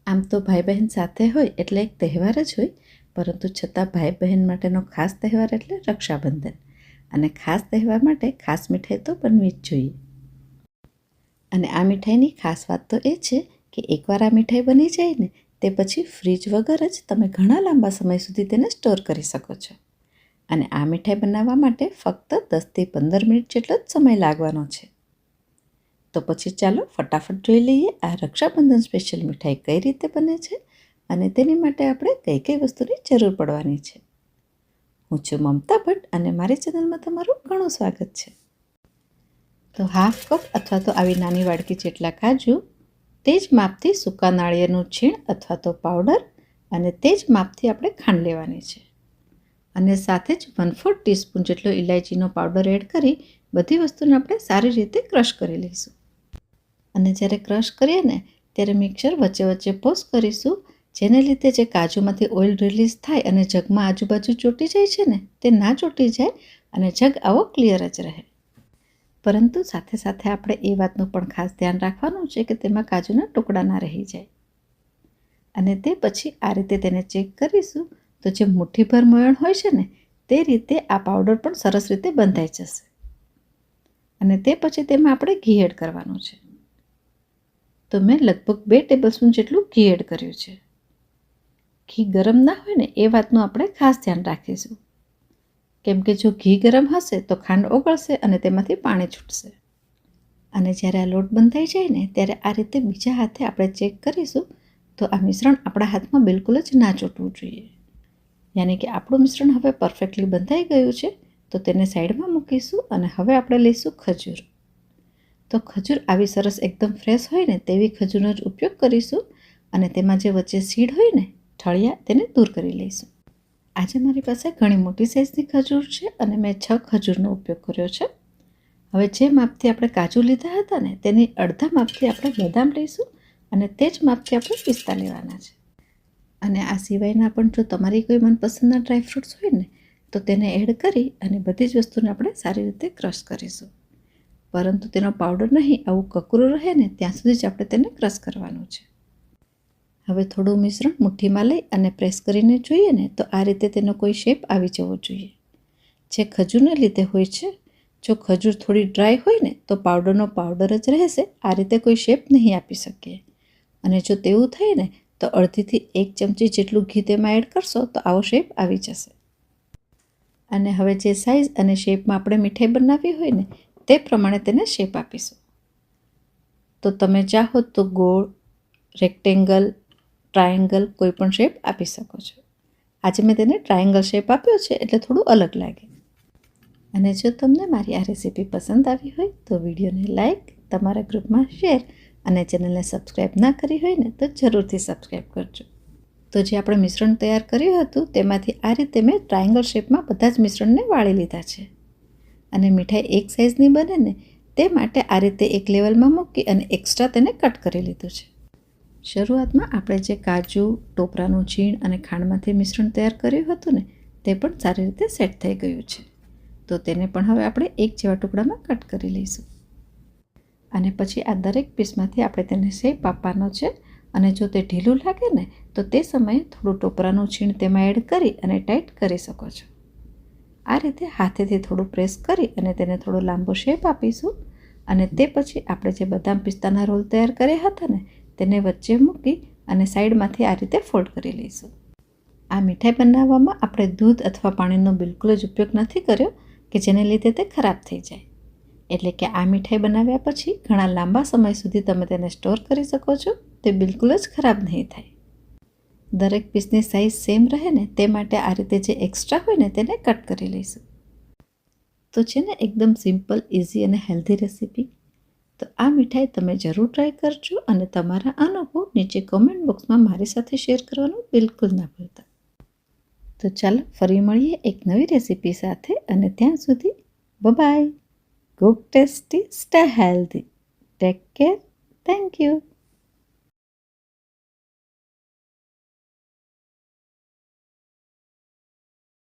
આમ તો ભાઈ બહેન સાથે હોય એટલે એક તહેવાર જ હોય, પરંતુ છતાં ભાઈ બહેન માટેનો ખાસ તહેવાર એટલે રક્ષાબંધન. અને ખાસ તહેવાર માટે ખાસ મીઠાઈ તો બનવી જ જોઈએ. અને આ મીઠાઈની ખાસ વાત તો એ છે કે એકવાર આ મીઠાઈ બની જાય ને તે પછી ફ્રીજ વગર જ તમે ઘણા લાંબા સમય સુધી તેને સ્ટોર કરી શકો છો. અને આ મીઠાઈ બનાવવા માટે ફક્ત 10થી 15 મિનિટ જેટલો જ સમય લાગવાનો છે. તો પછી ચાલો ફટાફટ જોઈ લઈએ આ રક્ષાબંધન સ્પેશિયલ મીઠાઈ કઈ રીતે બને છે અને તેની માટે આપણે કઈ કઈ વસ્તુની જરૂર પડવાની છે. હું છું મમતા ભટ્ટ અને મારી ચેનલમાં તમારું ઘણું સ્વાગત છે. તો હાફ કપ અથવા તો આવી નાની વાડકી જેટલા કાજુ, તે જ માપથી સૂકા નાળિયેરનું છીણ અથવા તો પાવડર અને તે જ માપથી આપણે ખાંડ લેવાની છે. અને સાથે જ 1/4 ટીસ્પૂન જેટલો ઇલાયચીનો પાવડર એડ કરી બધી વસ્તુને આપણે સારી રીતે ક્રશ કરી લઈશું. અને જ્યારે ક્રશ કરીએ ને ત્યારે મિક્સર વચ્ચે વચ્ચે પોઝ કરીશું, જેને લીધે જે કાજુમાંથી ઓઇલ રિલીઝ થાય અને જગમાં આજુબાજુ ચોંટી જાય છે ને તે ના ચોંટી જાય અને જગ આવો ક્લિયર જ રહે. પરંતુ સાથે સાથે આપણે એ વાતનું પણ ખાસ ધ્યાન રાખવાનું છે કે તેમાં કાજુના ટુકડા ના રહી જાય. અને તે પછી આ રીતે તેને ચેક કરીશું તો જે મુઠ્ઠીભર મોયણ હોય છે ને તે રીતે આ પાવડર પણ સરસ રીતે બંધાઈ જશે. અને તે પછી તેમાં આપણે ઘી એડ કરવાનું છે. તો મેં લગભગ 2 ટેબલસ્પૂન જેટલું ઘી એડ કર્યું છે. ઘી ગરમ ના હોય ને એ વાતનું આપણે ખાસ ધ્યાન રાખીશું, કેમ કે જો ઘી ગરમ હશે તો ખાંડ ઓગળશે અને તેમાંથી પાણી છૂટશે. અને જ્યારે આ લોટ બંધાઈ જાય ને ત્યારે આ રીતે બીજા હાથે આપણે ચેક કરીશું તો આ મિશ્રણ આપણા હાથમાં બિલકુલ જ ના ચોંટવું જોઈએ. યાની કે આપણું મિશ્રણ હવે પરફેક્ટલી બંધાઈ ગયું છે. તો તેને સાઈડમાં મૂકીશું અને હવે આપણે લઈશું ખજૂર. તો ખજૂર આવી સરસ એકદમ ફ્રેશ હોય ને તેવી ખજૂરનો જ ઉપયોગ કરીશું અને તેમાં જે વચ્ચે સીડ હોય ને ઠળિયા તેને દૂર કરી લઈશું. આજે મારી પાસે ઘણી મોટી સાઇઝની ખજૂર છે અને મેં 6 ખજૂરનો ઉપયોગ કર્યો છે. હવે જે માપથી આપણે કાજુ લીધા હતા ને તેની અડધા માપથી આપણે બદામ લઈશું અને તે જ માપથી આપણે પિસ્તા લેવાના છે. અને આ સિવાયના પણ જો તમારી કોઈ મનપસંદના ડ્રાયફ્રૂટ્સ હોય ને તો તેને એડ કરી અને બધી જ વસ્તુને આપણે સારી રીતે ક્રશ કરીશું. પરંતુ તેનો પાવડર નહીં, આવું કકરું રહે ને ત્યાં સુધી જ આપણે તેને ક્રશ કરવાનું છે. હવે થોડું મિશ્રણ મુઠ્ઠીમાં લઈ અને પ્રેસ કરીને જોઈએ ને તો આ રીતે તેનો કોઈ શેપ આવી જવો જોઈએ, જે ખજૂરને લીધે હોય છે. જો ખજૂર થોડી ડ્રાય હોય ને તો પાવડરનો પાવડર જ રહેશે, આ રીતે કોઈ શેપ નહીં આપી શકીએ. અને જો તેવું થાય ને તો અડધીથી 1 ચમચી જેટલું ઘી તેમાં એડ કરશો તો આવો શેપ આવી જશે. અને હવે જે સાઇઝ અને શેપમાં આપણે મીઠાઈ બનાવવી હોય ને તે પ્રમાણે તેને શેપ આપીશું. તો તમે ચાહો તો ગોળ, રેક્ટેંગલ, ટ્રાયેંગલ કોઈ પણ શેપ આપી શકો છો. આજે મેં તેને ટ્રાયેંગલ શેપ આપ્યો છે એટલે થોડું અલગ લાગે. અને જો તમને મારી આ રેસીપી પસંદ આવી હોય તો વિડીયોને લાઈક, તમારા ગ્રુપમાં શેર અને ચેનલને સબસ્ક્રાઈબ ના કરી હોય ને તો જરૂરથી સબસ્ક્રાઈબ કરજો. તો જે આપણે મિશ્રણ તૈયાર કર્યું હતું તેમાંથી આ રીતે મેં ટ્રાયેંગલ શેપમાં બધા જ મિશ્રણને વાળી લીધા છે. અને મીઠાઈ એક સાઇઝની બને ને તે માટે આ રીતે એક લેવલમાં મૂકી અને એક્સ્ટ્રા તેને કટ કરી લીધું છે. શરૂઆતમાં આપણે જે કાજુ, ટોપરાનું છીણ અને ખાંડમાંથી મિશ્રણ તૈયાર કર્યું હતું ને તે પણ સારી રીતે સેટ થઈ ગયું છે. તો તેને પણ હવે આપણે એક જેવા ટુકડામાં કટ કરી લઈશું. અને પછી આ દરેક પીસમાંથી આપણે તેને શેપ આપવાનો છે. અને જો તે ઢીલું લાગે ને તો તે સમયે થોડું ટોપરાનું છીણ તેમાં એડ કરી અને ટાઈટ કરી શકો છો. આ રીતે હાથેથી થોડું પ્રેસ કરી અને તેને થોડો લાંબો શેપ આપીશું. અને તે પછી આપણે જે બદામ પિસ્તાના રોલ તૈયાર કર્યા હતા ને તેને વચ્ચે મૂકી અને સાઈડમાંથી આ રીતે ફોલ્ડ કરી લઈશું. આ મીઠાઈ બનાવવામાં આપણે દૂધ અથવા પાણીનો બિલકુલ જ ઉપયોગ નથી કર્યો કે જેને લીધે તે ખરાબ થઈ જાય. એટલે કે આ મીઠાઈ બનાવ્યા પછી ઘણા લાંબા સમય સુધી તમે તેને સ્ટોર કરી શકો છો, તે બિલકુલ જ ખરાબ નહીં થાય. દરેક પીસની સાઇઝ સેમ રહે ને તે માટે આ રીતે જે એક્સ્ટ્રા હોય ને તેને કટ કરી લઈશું. તો છે ને એકદમ સિમ્પલ, ઇઝી અને હેલ્ધી રેસીપી. તો આ મીઠાઈ તમે જરૂર ટ્રાય કરજો અને તમારા અનુભવ નીચે કોમેન્ટ બોક્સમાં મારી સાથે શેર કરવાનું બિલકુલ ના ભૂલતા. તો ચાલો ફરી મળીએ એક નવી રેસીપી સાથે અને ત્યાં સુધી by. Cook tasty, stay healthy. Take care. Thank you.